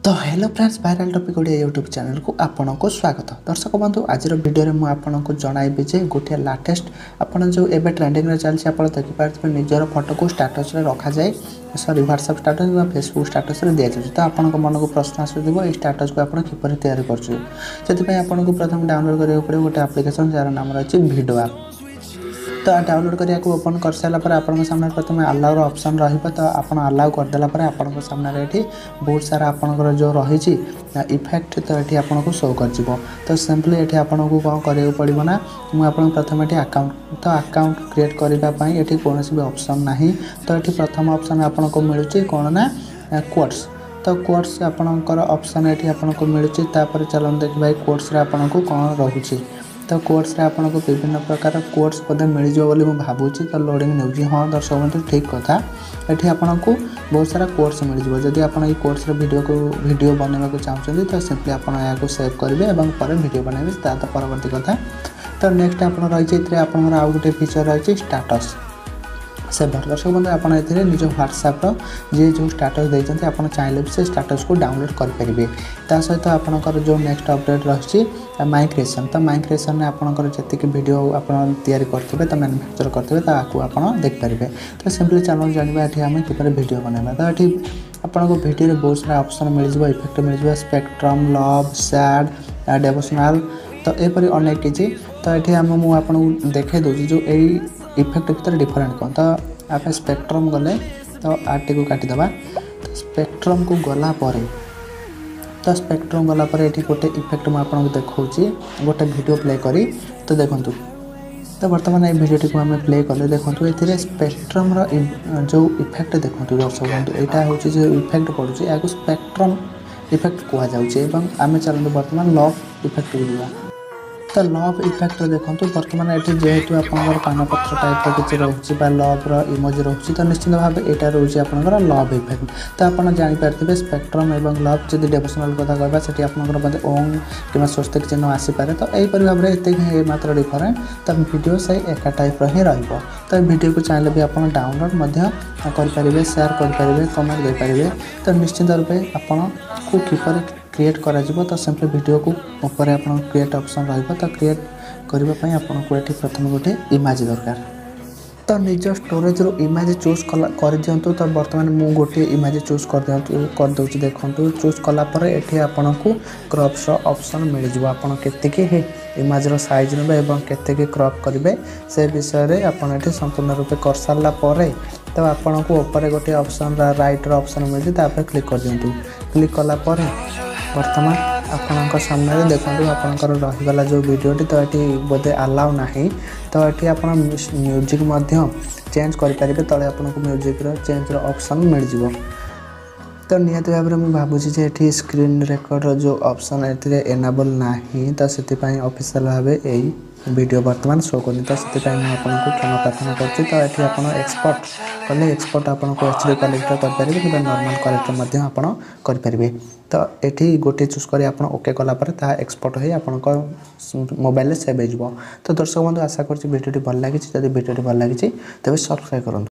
तो hello friends viral topic Odia YouTube channel को आपन को स्वागत। दर्शक बंधु आज वीडियो में आपन को जनइबे जे गोटे लेटेस्ट आपन जो एबे ट्रेंडिंग रे चलछि आपन देखि पारथिबे निजर फोटो को स्टेटस रे रखा जाए सॉरी व्हाट्सएप स्टेटस या फेसबुक स्टेटस रे दिया जाय। तो आपन को मन को प्रश्न आसुदिबो ए स्टेटस को आपन किपर तैयार करछु सेति पय आपन को प्रथम डाउनलोड करियो पड़े गोटे एप्लीकेशन जार नाम रहछि विडो ऐप। तो डाउनलोड करिया को ओपन कर सारा पर आपन सामने प्रथम अलाउ ऑप्शन रहिबो। तो आपन अलाउ कर देला पर आपन सामने एठी बहुत सारा आपन जो रही इफेक्ट तो ये आपन को शो कर जीवो। तो सिंपली ये आपन को कौन करियो पड़िबो ना मु आपन प्रथम एठी अकाउंट तो अकाउंट क्रिएट करबा पई एठी कोनोसी भी ऑप्शन नाही। तो एठी प्रथम ऑप्शन आपन को मिलुची कोन ना कोट्स। तो कोट्स आपनकर ऑप्शन एठी आपन को मिलुची तापर चलन देख भाई कोट्स रे आपन को कोन रहउची। तो कोर्स रे आपन को विभिन्न प्रकार कोर्स पदे मिल जो बोली मैं भाबुची। तो लोडिंग नेउची हां दर्शक बंधु ठीक कथा एठी आपन को बहुत सारा कोर्स मिल जो। जदि आपन ई कोर्स रे वीडियो बनेबा को चाहछन तो सिंपली आपन या को सेव करिवे एवं पर वीडियो बनाबे ता परवर्ती कथा। तो नेक्स्ट आपन रही छै इतरे आपन आ गुटे फीचर रही छै स्टेटस से दर्शक बंधु आपन एथिरे निज व्हाट्सएप रो जे जो स्टेटस दैछन्ते आपन चाहिले से स्टेटस को डाउनलोड कर परिबे। ता सहित आपनकर जो नेक्स्ट अपडेट रही माइग्रेशन। तो माइग्रेशन में आपनकर जति वीडियो आपन तैयारी करथिबे तो मैन्युफैक्चर करथिबे ताकू आपन देख परिबे। तो सिंपली चैनल जानिबा एठी हम किपर वीडियो बनाबा। तो एठी आपन को वीडियो रे बहुत सारा ऑप्शन मिल जिवो इफेक्ट मिल जिवो स्पेक्ट्रम लव सैड डिवोशनल तो एपरि अनेक किछि। तो एठी हम मु आपन देखे दोछि जो ए इफेक्ट भीतर डिफरेंट कौन। तो आप स्पेक्ट्रम गले तो आर्टी को काटी दबा। तो स्पेक्ट्रम को गला पर तो स्पेक्ट्रम गला पर एठी गोटे इफेक्ट मैं आपको देखौछि गोटे वीडियो प्ले करी। तो देखंतु तो वर्तमान ए वीडियो को हमें प्ले कले देखंतु एथिरे स्पेक्ट्रम रो जो इफेक्ट देखंतु दर्शक बंधु एटा होछि जो इफेक्ट पडुछि याको स्पेक्ट्रम इफेक्ट कुआ जाउछि एवं आमे चलंतु वर्तमान लव इफेक्ट को दिबा। तो लव इफेक्ट देखो बर्तमान ये जेहेतु आप पानपत्र टाइप किसी रोचे लव इमोजी रोचे तो निश्चित भाव यहाँ रोचे आप लव इफेक्ट। तो आप जापारे स्पेक्ट्रम और लव जब डिवोशनल कथा कहवा से आपंकर ओम कि स्वस्तिक चिन्ह आसीपे। तो यहीपरि भाव में ये मात्र डिफरेंट तो वीडियो से एका टाइप ही रहा। तो वीडियो को चाहिए भी आप डाउनलोड करें शेयर करें कमेंट दे पारे। तो निश्चित रूपे आपन को किपर क्रिएट करा जिवो। तो सिंपली वीडियो को ऊपर आपन क्रिएट ऑप्शन रहइबो। तो क्रिएट करबा पई आपन को एठी प्रथम गोटे इमेज दरकार। तो निज स्टोरेज रो इमेज चूज कर दियंतु। तो वर्तमान मु गोटे इमेज चूज कर दउची देखंतु चूज कला पर एठी आपन को क्रॉप्स रो ऑप्शन मिल जिवो। आपन केते के इमेज रो साइज नेबे एवं केते के क्रॉप करिवे से विषय रे आपन एठी संपूर्ण रूपे कर सारला परे तो आपन को ऊपर गोटे ऑप्शन राइट रो ऑप्शन मिल जे ता पर क्लिक कर दियंतु। क्लिक कला परे वर्तमान आपन सामने देखो आपंकर रहीगला जो वीडियोटी तो ये बोधे अलाउ ना। तो ये आप म्यूजिक चेंज करें तले आपन को म्यूजिक चेंज ऑप्शन मिल जाव। तो निहत भाव में भावुँ ये स्क्रीन रेकर्ड जो ऑप्शन ए एनेबल ना तो से ऑफिशियल भाव यही वीडियो वर्तमान शो करनी। तो से आपको क्षमा प्रार्थना करछि। तो ये आप एक्सपोर्ट कले एक्सपोर्ट आपको एचडी क्वालिटी करेंगे कि नॉर्मल क्वालिटी आपड़ करेंगे। तो ये गोटे चूज कर आप ओके कलापर ता एक्सपोर्ट हो आप मोबाइल सेव हो। तो दर्शक बंधु आशा कर वीडियो भल लगी। जब वीडियो भल लगी तेज सब्सक्राइब करूँ।